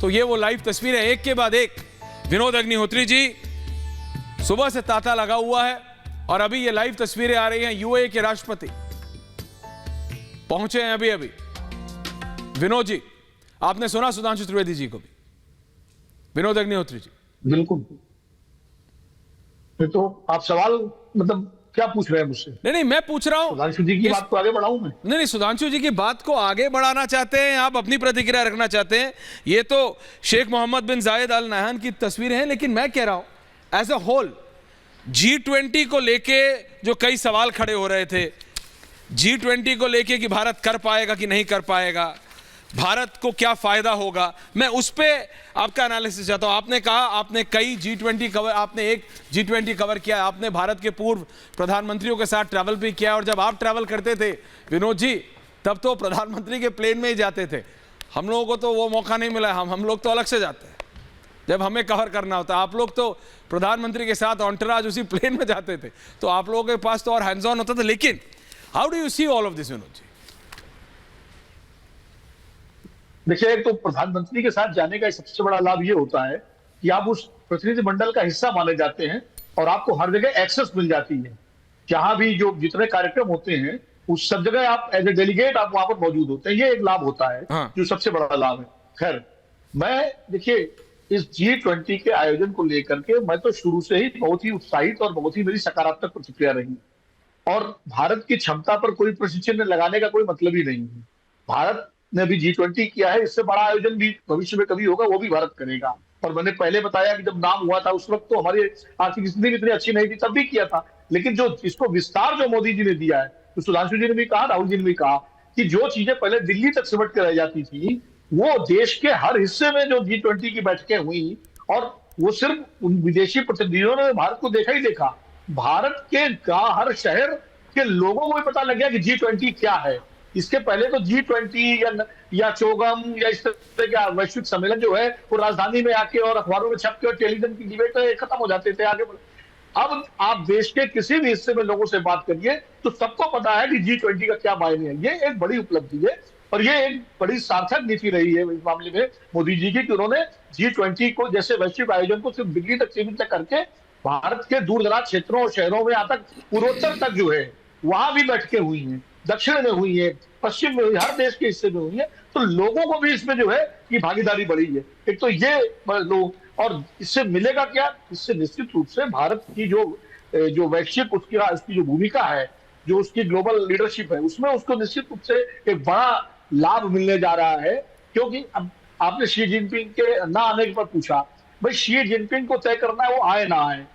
तो ये वो लाइव तस्वीरें एक के बाद एक। विनोद अग्निहोत्री जी सुबह से तांता लगा हुआ है और अभी ये लाइव तस्वीरें आ रही हैं। यूएई के राष्ट्रपति पहुंचे हैं अभी अभी। विनोद जी, आपने सुना सुधांशु त्रिवेदी जी को भी? विनोद अग्निहोत्री जी, बिल्कुल। तो आप सवाल मतलब क्या पूछ रहे हैं मुझसे? नहीं, मैं पूछ रहा हूं सुधांशु जी की बात को आगे बढ़ाऊं मैं? नहीं, सुधांशु जी की बात को आगे बढ़ाना चाहते हैं, आप अपनी प्रतिक्रिया रखना चाहते हैं। ये तो शेख मोहम्मद बिन जायद अल नहयान की तस्वीरें हैं, लेकिन मैं कह रहा हूं एज अ होल G20 को लेके जो कई सवाल खड़े हो रहे थे, G20 को लेके कि भारत कर पाएगा कि नहीं कर पाएगा, भारत को क्या फायदा होगा, मैं उस पे आपका एनालिसिस चाहता हूं। आपने कहा आपने कई G20 कवर, आपने एक G20 कवर किया, आपने भारत के पूर्व प्रधानमंत्रियों के साथ ट्रैवल भी किया, और जब आप ट्रैवल करते थे विनोद जी, तब तो प्रधानमंत्री के प्लेन में ही जाते थे। हम लोगों को तो वो मौका नहीं मिला, हम लोग तो अलग से जाते हैं जब हमें कवर करना होता है। आप लोग तो प्रधानमंत्री के साथ ऑन्टराज उसी प्लेन में जाते थे, तो आप लोगों के पास तो और हैंड्स ऑन होता था। लेकिन how do you see all of this Vinod ji? देखिए, एक तो प्रधानमंत्री के साथ जाने का सबसे बड़ा लाभ ये होता है कि आप उस प्रतिनिधिमंडल का हिस्सा माने जाते हैं और आपको हर जगह एक्सेस मिल जाती है। जहां भी जो जितने कार्यक्रम होते हैं उस सब जगह आप एज ए डेलीगेट आप वहां पर मौजूद होते हैं। ये एक लाभ होता है। हाँ। जो सबसे बड़ा लाभ है। खैर, मैं देखिए इस G20 के आयोजन को लेकर के मैं तो शुरू से ही बहुत ही उत्साहित और बहुत ही मेरी सकारात्मक प्रतिक्रिया रही। और भारत की क्षमता पर कोई प्रश्न चिन्ह लगाने का कोई मतलब ही नहीं है। भारत ने भी G20 किया है, इससे बड़ा आयोजन भी भविष्य में कभी होगा वो भी भारत करेगा। और मैंने पहले बताया कि जब नाम हुआ था उस वक्त तो हमारी आर्थिक स्थिति भी इतनी अच्छी नहीं थी, तब भी किया था। लेकिन जो इसको विस्तार जो मोदी जी ने दिया है, तो सुधांशु जी ने भी कहा, राहुल जी ने भी कहा कि जो चीजें पहले दिल्ली तक सिमट के रह जाती थी, वो देश के हर हिस्से में जो G20 की बैठकें हुई, और वो सिर्फ उन विदेशी प्रतिनिधियों ने भारत को देखा ही देखा, भारत के हर शहर के लोगों को भी पता लग गया कि G20 क्या है। इसके पहले तो G20 या चोगम या इस तरह का वैश्विक सम्मेलन जो है वो राजधानी में आके और अखबारों में छप के और टेलीविजन की डिबेट खत्म हो जाते थे आगे। अब आप देश के किसी भी हिस्से में लोगों से बात करिए तो सबको पता है कि G20 का क्या मायने है। ये एक बड़ी उपलब्धि है और ये एक बड़ी सार्थक नीति रही है इस मामले में मोदी जी की, कि उन्होंने G20 को जैसे वैश्विक आयोजन को सिर्फ दिल्ली तक सीमित करके भारत के दूर दराज क्षेत्रों और शहरों में, यहाँ तक पूर्वोत्तर तक जो है वहां भी बैठकें हुई हैं, दक्षिण में हुई है, पश्चिम में हुई, हर देश के हिस्से में हुई है। तो लोगों को भी इसमें जो है कि भागीदारी बढ़ी है। एक तो ये लोग, और इससे मिलेगा क्या? इससे निश्चित रूप से भारत की जो वैश्विक उसकी जो भूमिका है, जो उसकी ग्लोबल लीडरशिप है, उसमें उसको निश्चित रूप से एक बड़ा लाभ मिलने जा रहा है। क्योंकि अब आपने शी जिनपिंग के ना आने पर पूछा, भाई शी जिनपिंग को तय करना है वो आए ना आए।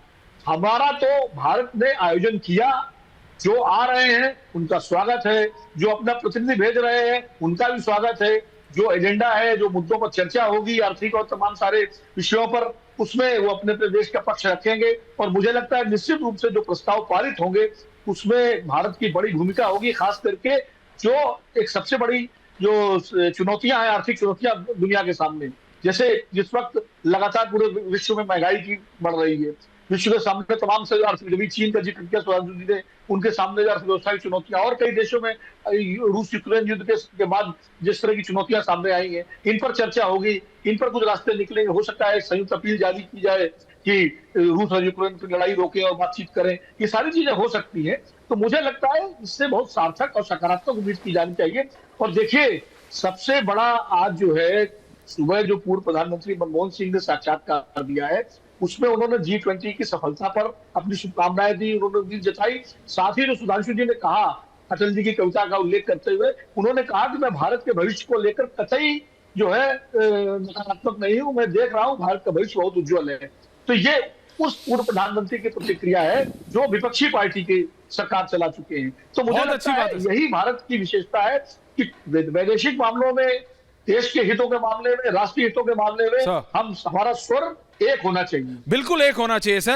हमारा तो भारत ने आयोजन किया, जो आ रहे हैं उनका स्वागत है, जो अपना प्रतिनिधि भेज रहे हैं उनका भी स्वागत है, जो एजेंडा है, जो मुद्दों पर चर्चा होगी आर्थिक और तमाम सारे विषयों पर, उसमें वो अपने प्रदेश का पक्ष रखेंगे। और मुझे लगता है निश्चित रूप से जो प्रस्ताव पारित होंगे उसमें भारत की बड़ी भूमिका होगी। खास करके जो एक सबसे बड़ी जो चुनौतियां हैं, आर्थिक चुनौतियां दुनिया के सामने, जैसे जिस वक्त लगातार पूरे विश्व में महंगाई की बढ़ रही है, विश्व के सामने तमाम से आर्थिक, चीन का जिक्र किया सुधांशु जी ने, उनके सामने अर्थव्यवस्था की चुनौतियां, और कई देशों में रूस यूक्रेन युद्ध के बाद जिस तरह की चुनौतियां सामने आई हैं, इन पर चर्चा होगी, इन पर कुछ रास्ते निकलेंगे। हो सकता है संयुक्त अपील जारी की जाए कि रूस और यूक्रेन की लड़ाई रोके और बातचीत करें। ये सारी चीजें हो सकती है। तो मुझे लगता है इससे बहुत सार्थक और सकारात्मक उम्मीद की जानी चाहिए। और देखिए, सबसे बड़ा आज जो है, सुबह जो पूर्व प्रधानमंत्री मनमोहन सिंह ने साक्षात्कार दिया है, उसमें उन्होंने G20 की सफलता पर अपनी शुभकामनाएं दी, उन्होंने उम्मीद जताई। साथ ही जो सुधांशु जी ने कहा, अटल जी की कविता का उल्लेख करते हुए उन्होंने कहा कि मैं भारत के भविष्य को लेकर कतई जो है नकारात्मक नहीं हूं, मैं देख रहा हूं भारत का भविष्य बहुत उज्जवल है। तो ये उस पूर्व प्रधानमंत्री की प्रतिक्रिया है जो विपक्षी पार्टी की सरकार चला चुके हैं। तो मुझे लगता है यही भारत की विशेषता है कि वैदेशिक मामलों में, देश के हितों के मामले में, राष्ट्रीय हितों के मामले में हमारा स्वर एक होना चाहिए। बिल्कुल एक होना चाहिए सर।